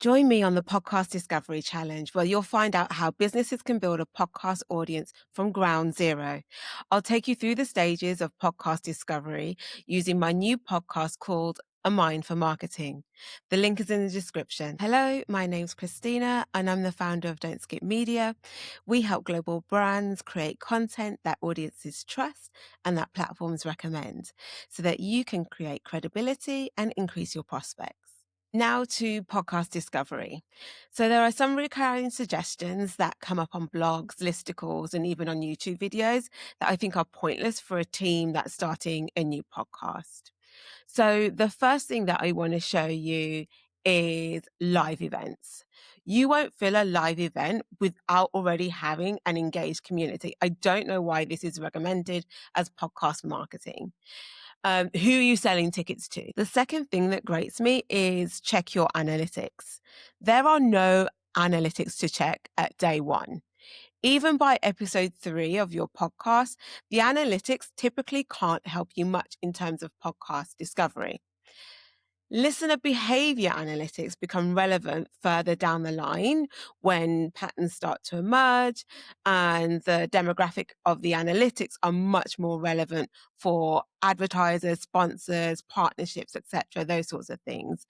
Join me on the Podcast Discovery Challenge, where you'll find out how businesses can build a podcast audience from ground zero. I'll take you through the stages of podcast discovery using my new podcast called A Mind for Marketing. The link is in the description. Hello, my name's Christina, and I'm the founder of Don't Skip Media. We help global brands create content that audiences trust and that platforms recommend so that you can create credibility and increase your prospects. Now to podcast discovery. So there are some recurring suggestions that come up on blogs, listicles, and even on YouTube videos that I think are pointless for a team that's starting a new podcast. So the first thing that I want to show you is live events. You won't fill a live event without already having an engaged community. I don't know why this is recommended as podcast marketing. Who are you selling tickets to? The second thing that grates me is check your analytics. There are no analytics to check at day one. Even by episode 3 of your podcast, the analytics typically can't help you much in terms of podcast discovery. Listener behavior analytics become relevant further down the line when patterns start to emerge, and the demographic of the analytics are much more relevant for advertisers, sponsors, partnerships, etc., those sorts of things.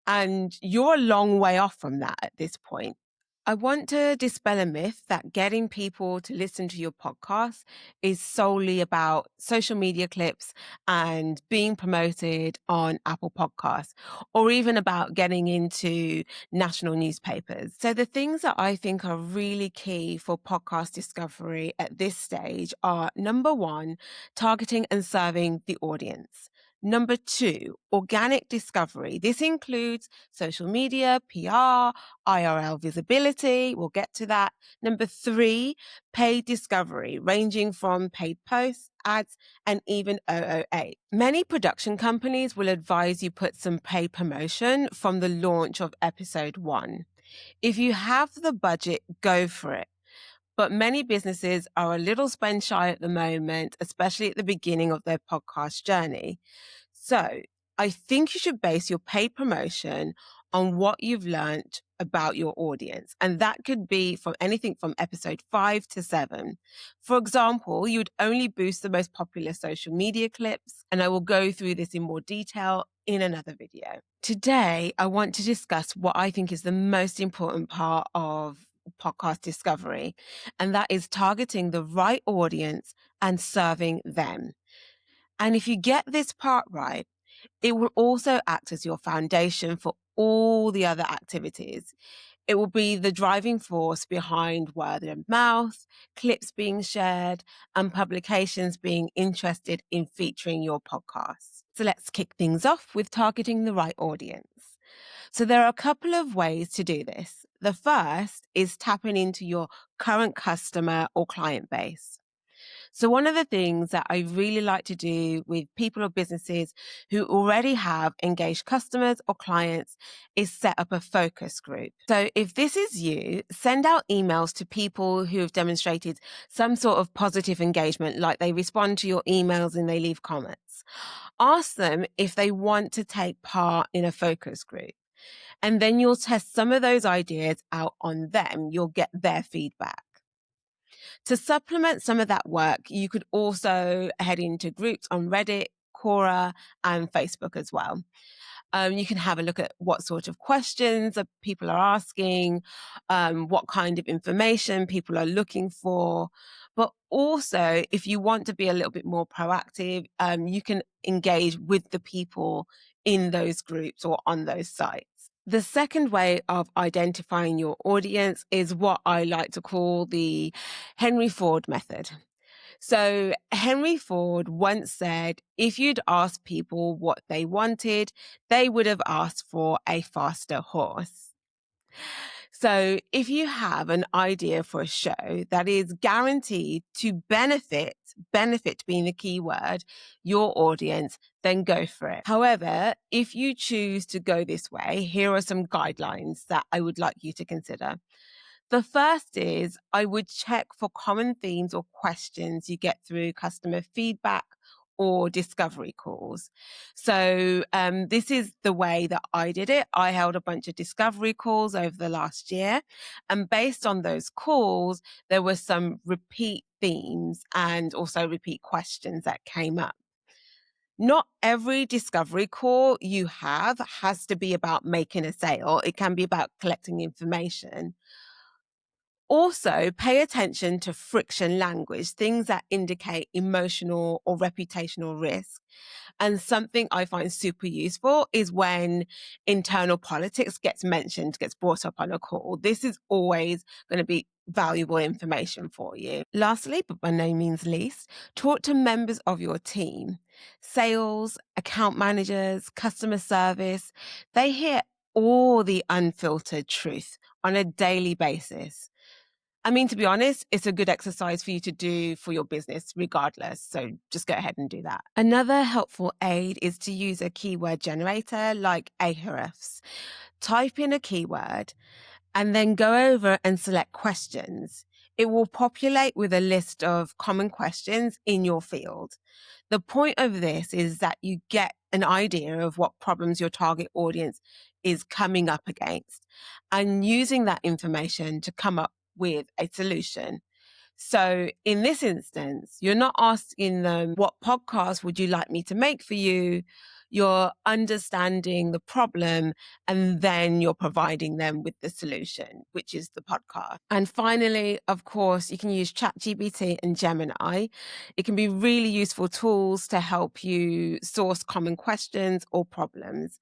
And you're a long way off from that at this point. I want to dispel a myth that getting people to listen to your podcast is solely about social media clips and being promoted on Apple Podcasts, or even about getting into national newspapers. So the things that I think are really key for podcast discovery at this stage are: number one, targeting and serving the audience. Number two, organic discovery. This includes social media, PR, IRL visibility. We'll get to that. Number three, paid discovery, ranging from paid posts, ads, and even OOA. Many production companies will advise you put some paid promotion from the launch of episode 1. If you have the budget, go for it. But many businesses are a little spend shy at the moment, especially at the beginning of their podcast journey. So I think you should base your paid promotion on what you've learned about your audience. And that could be from anything from episode 5 to 7. For example, you'd only boost the most popular social media clips, and I will go through this in more detail in another video. Today, I want to discuss what I think is the most important part of podcast discovery, and that is targeting the right audience and serving them. And if you get this part right, it will also act as your foundation for all the other activities. It will be the driving force behind word of mouth, clips being shared, and publications being interested in featuring your podcast. So let's kick things off with targeting the right audience. So there are a couple of ways to do this. The first is tapping into your current customer or client base. So one of the things that I really like to do with people or businesses who already have engaged customers or clients is set up a focus group. So if this is you, send out emails to people who have demonstrated some sort of positive engagement, like they respond to your emails and they leave comments. Ask them if they want to take part in a focus group. And then you'll test some of those ideas out on them. You'll get their feedback. To supplement some of that work, you could also head into groups on Reddit, Quora, and Facebook as well. You can have a look at what sort of questions that people are asking, what kind of information people are looking for. But also, if you want to be a little bit more proactive, you can engage with the people in those groups or on those sites. The second way of identifying your audience is what I like to call the Henry Ford method. So Henry Ford once said, if you'd asked people what they wanted, they would have asked for a faster horse. So if you have an idea for a show that is guaranteed to benefit being the key word, your audience, then go for it. However, if you choose to go this way, here are some guidelines that I would like you to consider. The first is I would check for common themes or questions you get through customer feedback or discovery calls. So this is the way that I did it. I held a bunch of discovery calls over the last year. And based on those calls, there were some repeat themes and also repeat questions that came up. Not every discovery call you have has to be about making a sale. It can be about collecting information. Also, pay attention to friction language, things that indicate emotional or reputational risk. And something I find super useful is when internal politics gets mentioned, gets brought up on a call. This is always going to be valuable information for you. Lastly, but by no means least, talk to members of your team. Sales, account managers, customer service, they hear all the unfiltered truth on a daily basis. I mean, to be honest, it's a good exercise for you to do for your business regardless. So just go ahead and do that. Another helpful aid is to use a keyword generator like Ahrefs. Type in a keyword and then go over and select questions. It will populate with a list of common questions in your field. The point of this is that you get an idea of what problems your target audience is coming up against and using that information to come up with a solution. So in this instance, you're not asking them, what podcast would you like me to make for you? You're understanding the problem and then you're providing them with the solution, which is the podcast. And finally, of course, you can use ChatGPT and Gemini. It can be really useful tools to help you source common questions or problems.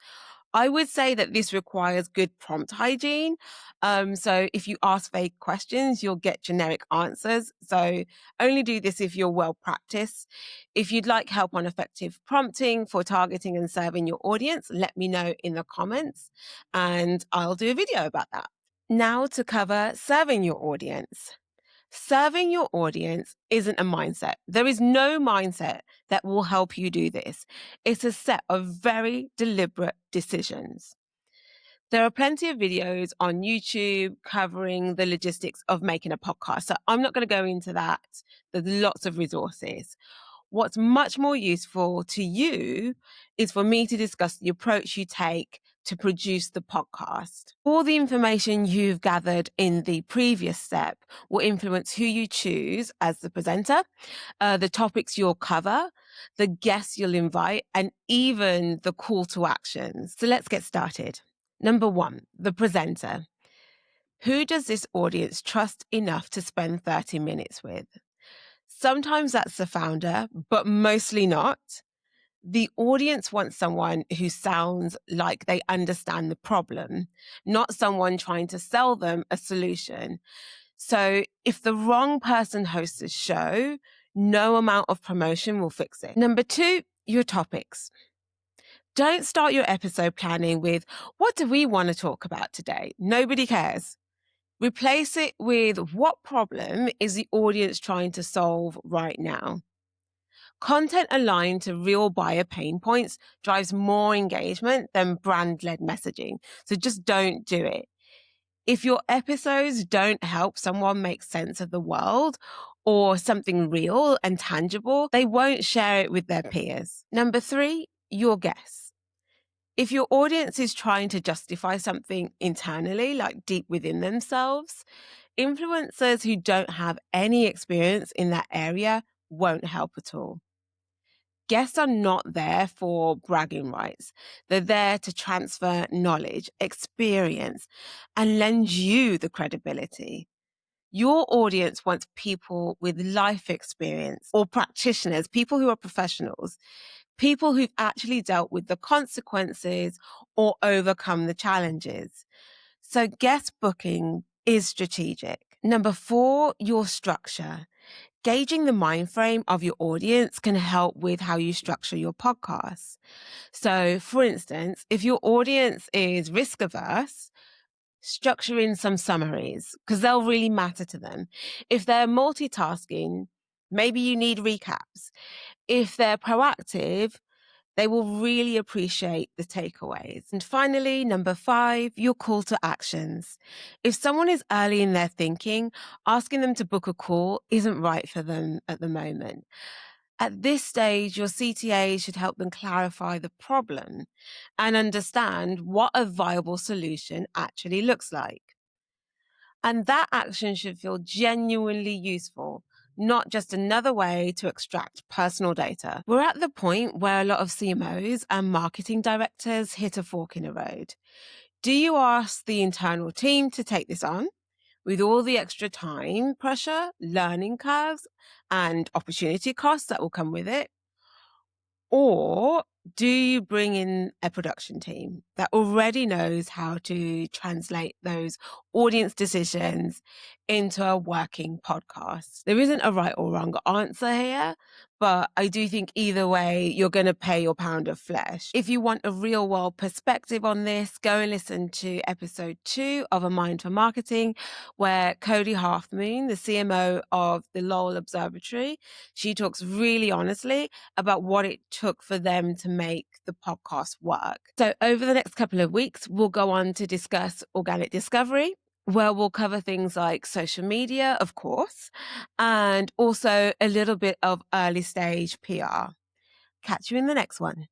I would say that this requires good prompt hygiene. So if you ask vague questions, you'll get generic answers. So only do this if you're well practiced. If you'd like help on effective prompting for targeting and serving your audience, let me know in the comments and I'll do a video about that. Now to cover serving your audience. Serving your audience isn't a mindset. There is no mindset that will help you do this. It's a set of very deliberate decisions. There are plenty of videos on YouTube covering the logistics of making a podcast. So I'm not going to go into that. There's lots of resources. What's much more useful to you is for me to discuss the approach you take to produce the podcast. All the information you've gathered in the previous step will influence who you choose as the presenter, the topics you'll cover, the guests you'll invite, and even the call to actions. So let's get started. Number 1, the presenter. Who does this audience trust enough to spend 30 minutes with? Sometimes that's the founder, but mostly not. The audience wants someone who sounds like they understand the problem, not someone trying to sell them a solution. So if the wrong person hosts a show, no amount of promotion will fix it. Number 2, your topics. Don't start your episode planning with, what do we want to talk about today? Nobody cares. Replace it with, what problem is the audience trying to solve right now? Content aligned to real buyer pain points drives more engagement than brand-led messaging. So just don't do it. If your episodes don't help someone make sense of the world or something real and tangible, they won't share it with their peers. Number 3, your guests. If your audience is trying to justify something internally, like deep within themselves, influencers who don't have any experience in that area won't help at all. Guests are not there for bragging rights. They're there to transfer knowledge, experience, and lend you the credibility. Your audience wants people with life experience or practitioners, people who are professionals, people who've actually dealt with the consequences or overcome the challenges. So guest booking is strategic. Number 4, your structure. Gauging the mind frame of your audience can help with how you structure your podcast. So, for instance, if your audience is risk averse, structure in some summaries because they'll really matter to them. If they're multitasking, maybe you need recaps. If they're proactive, they will really appreciate the takeaways. And finally, number 5, your call to actions. If someone is early in their thinking, asking them to book a call isn't right for them at the moment. At this stage, your CTA should help them clarify the problem and understand what a viable solution actually looks like. And that action should feel genuinely useful, not just another way to extract personal data. We're at the point where a lot of CMOs and marketing directors hit a fork in the road. Do you ask the internal team to take this on with all the extra time, pressure, learning curves, and opportunity costs that will come with it? Or do you bring in a production team that already knows how to translate those audience decisions into a working podcast? There isn't a right or wrong answer here, but I do think either way, you're going to pay your pound of flesh. If you want a real world perspective on this, go and listen to episode 2 of A Mind for Marketing, where Cody Halfmoon, the CMO of the Lowell Observatory, she talks really honestly about what it took for them to make the podcast work. So over the next couple of weeks, we'll go on to discuss organic discovery, where we'll cover things like social media, of course, and also a little bit of early stage PR. Catch you in the next one.